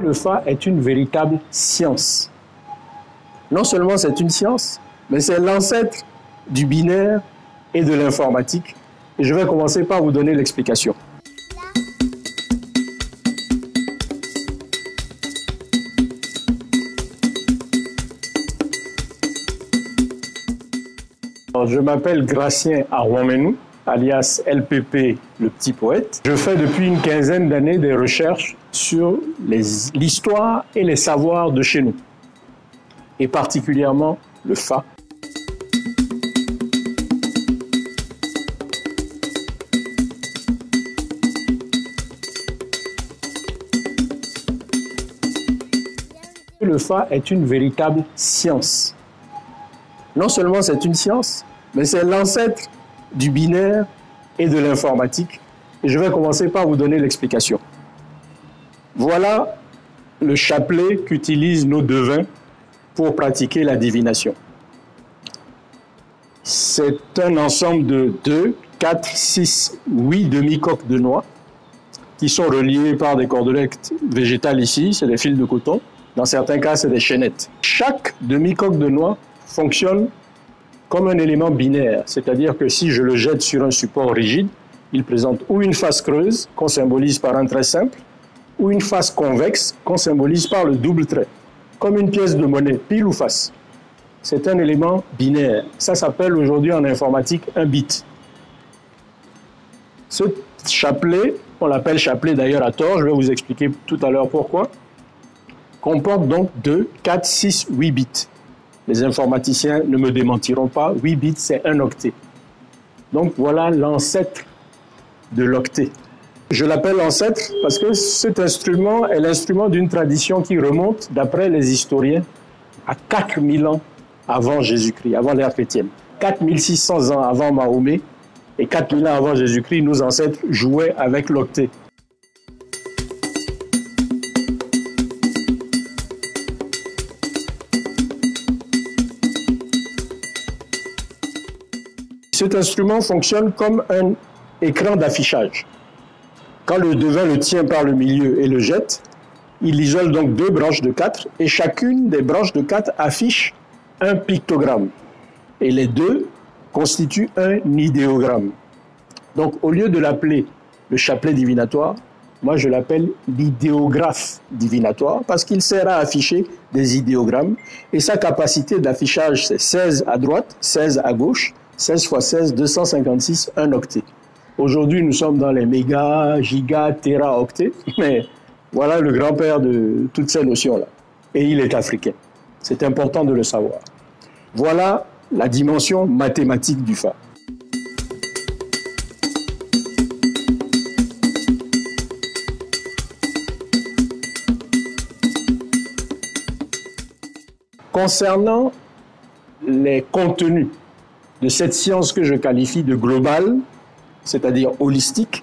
le Fa est une véritable science. Non seulement c'est une science, mais c'est l'ancêtre du binaire et de l'informatique. Et je vais commencer par vous donner l'explication. Je m'appelle Gratien Arwamenou, alias LPP, le petit poète. Je fais depuis une quinzaine d'années des recherches sur l'histoire et les savoirs de chez nous, et particulièrement le Fa. Le Fa est une véritable science. Non seulement c'est une science, mais c'est l'ancêtre du binaire et de l'informatique. Et je vais commencer par vous donner l'explication. Voilà le chapelet qu'utilisent nos devins pour pratiquer la divination. C'est un ensemble de 2, 4, 6, 8 demi-coques de noix qui sont reliées par des cordelettes végétales ici, c'est des fils de coton. Dans certains cas, c'est des chaînettes. Chaque demi-coque de noix fonctionne comme un élément binaire, c'est-à-dire que si je le jette sur un support rigide, il présente ou une face creuse, qu'on symbolise par un trait simple, ou une face convexe, qu'on symbolise par le double trait, comme une pièce de monnaie, pile ou face. C'est un élément binaire. Ça s'appelle aujourd'hui en informatique un bit. Ce chapelet, on l'appelle chapelet d'ailleurs à tort, je vais vous expliquer tout à l'heure pourquoi, comporte donc 2, 4, 6, 8 bits. Les informaticiens ne me démentiront pas, 8 bits c'est un octet. Donc voilà l'ancêtre de l'octet. Je l'appelle ancêtre parce que cet instrument est l'instrument d'une tradition qui remonte, d'après les historiens, à 4000 ans avant Jésus-Christ, avant l'ère chrétienne. 4600 ans avant Mahomet et 4000 ans avant Jésus-Christ, nos ancêtres jouaient avec l'octet. Cet instrument fonctionne comme un écran d'affichage. Quand le devin le tient par le milieu et le jette, il isole donc 2 branches de 4 et chacune des branches de 4 affiche un pictogramme. Et les deux constituent un idéogramme. Donc au lieu de l'appeler le chapelet divinatoire, moi je l'appelle l'idéographe divinatoire parce qu'il sert à afficher des idéogrammes et sa capacité d'affichage c'est 16 à droite, 16 à gauche, 16 x 16, 256, un octet. Aujourd'hui, nous sommes dans les mégas, gigas, téraoctets, mais voilà le grand-père de toutes ces notions-là. Et il est africain. C'est important de le savoir. Voilà la dimension mathématique du Fa. Concernant les contenus de cette science que je qualifie de globale, c'est-à-dire holistique,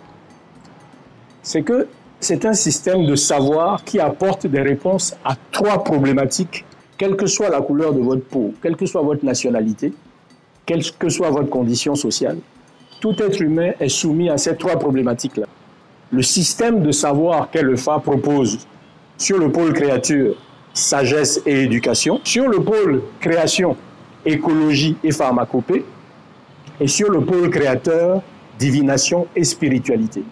c'est que c'est un système de savoir qui apporte des réponses à 3 problématiques, quelle que soit la couleur de votre peau, quelle que soit votre nationalité, quelle que soit votre condition sociale. Tout être humain est soumis à ces 3 problématiques-là. Le système de savoir qu'est le Fa propose sur le pôle créature, sagesse et éducation, sur le pôle création, écologie et pharmacopée, et sur le pôle créateur, divination et spiritualité.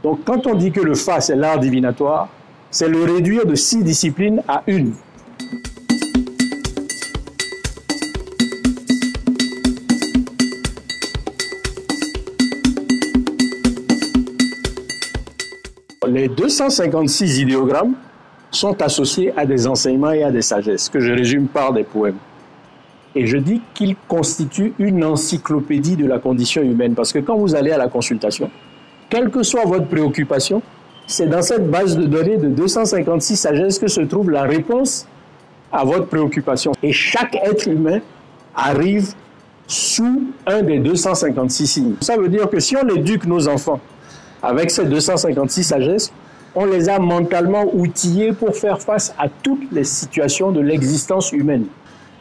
Donc quand on dit que le Fa c'est l'art divinatoire, c'est le réduire de 6 disciplines à une. Les 256 idéogrammes sont associés à des enseignements et à des sagesses, que je résume par des poèmes. Et je dis qu'ils constituent une encyclopédie de la condition humaine. Parce que quand vous allez à la consultation, quelle que soit votre préoccupation, c'est dans cette base de données de 256 sagesses que se trouve la réponse à votre préoccupation. Et chaque être humain arrive sous un des 256 signes. Ça veut dire que si on éduque nos enfants avec ces 256 sagesses, on les a mentalement outillés pour faire face à toutes les situations de l'existence humaine.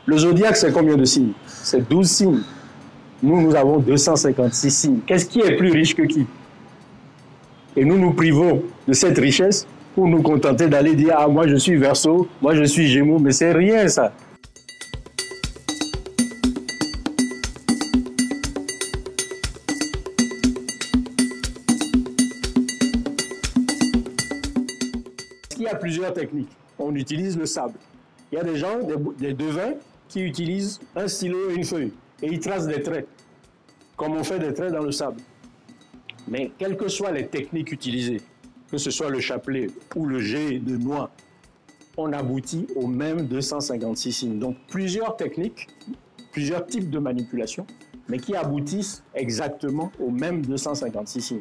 Le zodiaque, c'est combien de signes? C'est 12 signes. Nous avons 256 signes. Qu'est-ce qui est plus riche que qui? Et nous nous privons de cette richesse pour nous contenter d'aller dire « Ah, moi je suis Verseau, moi je suis Gémeaux », mais c'est rien ça. Il y a plusieurs techniques. On utilise le sable. Il y a des gens, des devins, qui utilisent un stylo et une feuille et ils tracent des traits, comme on fait des traits dans le sable. Mais quelles que soient les techniques utilisées, que ce soit le chapelet ou le jet de noix, on aboutit au même 256 signes. Donc plusieurs techniques, plusieurs types de manipulations, mais qui aboutissent exactement au même 256 signes.